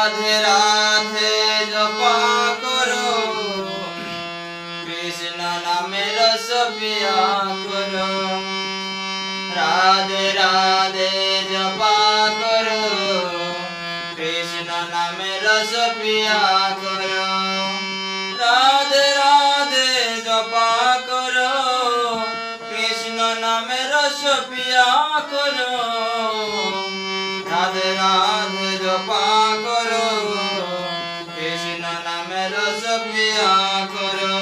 রাধে রাধে জপা করো, কৃষ্ণ নামে রস পিয়া করো। রাধে রাধে জপা করো, কৃষ্ণ নামে রস পিয়া করো। রাধে রাধে জপা করো, কৃষ্ণ নামে রস পিয়া করো। রাধে রাধে জপা করো, কৃষ্ণ নামে রস পিয়া করো।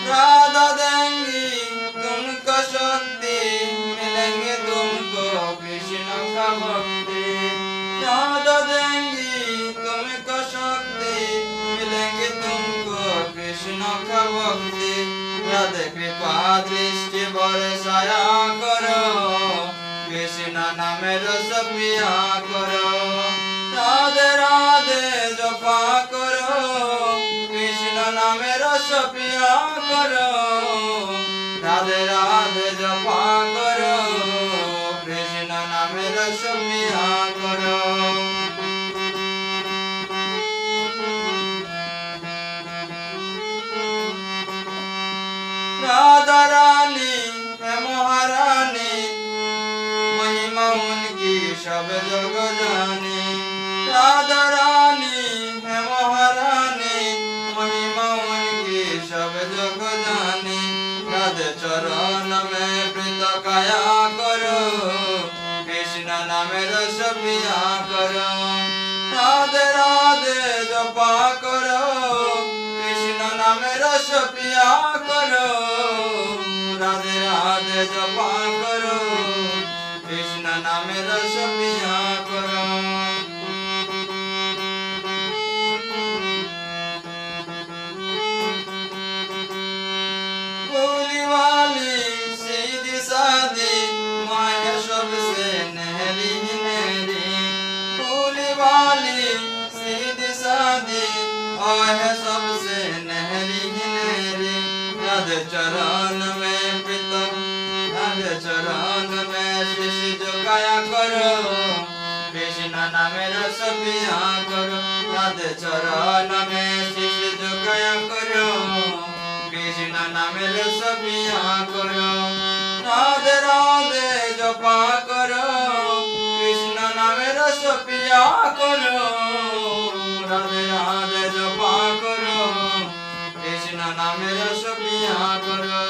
राधा देंगी तुमको शक्ति, मिलेंगे तुमको कृष्ण का भक्ति। राधा देंगी तुमको शक्ति, मिलेंगे तुमको कृष्ण का भक्ति। राधे कृपा दृष्टि बरसाया करो, कृष्ण नामे रस पिया करो। राधे राधे जपा करो, कृष्ण नामे रस पिया करो। राधे राधे जपा करो, कृष्ण नामे रस पिया करो। राधा रानी है महारानी, महिमा उनकी सब जग जानी। राधा रानी है महारानी, महिमा उनकी सब जग जानी। राधे चरण में प्रीत काया करो, कृष्ण नामे रस पिया करो। राधे राधे जपा करो, कृष्ण नामे रस पिया करो। राधे राधे जपा करो, कृष्ण नामे रस पिया करो। भोली वाली सीधी सादी, माया सबसे नहरी नहरी। भोली वाली सीधी सादी, आया सबसे नहरी नहरी। राधे चरण में प्रीतम, राधे चरण में शीश झुकाया करो, कृष्ण नामे रस पिया करो। राधे चरण में शीश झुकाया करो, कृष्ण नामे रस पिया करो। राधे राधे जपा करो, कृष्ण नामे रस पिया करो। राधे राधे जपा करो, कृष्ण नामे रस पिया करो।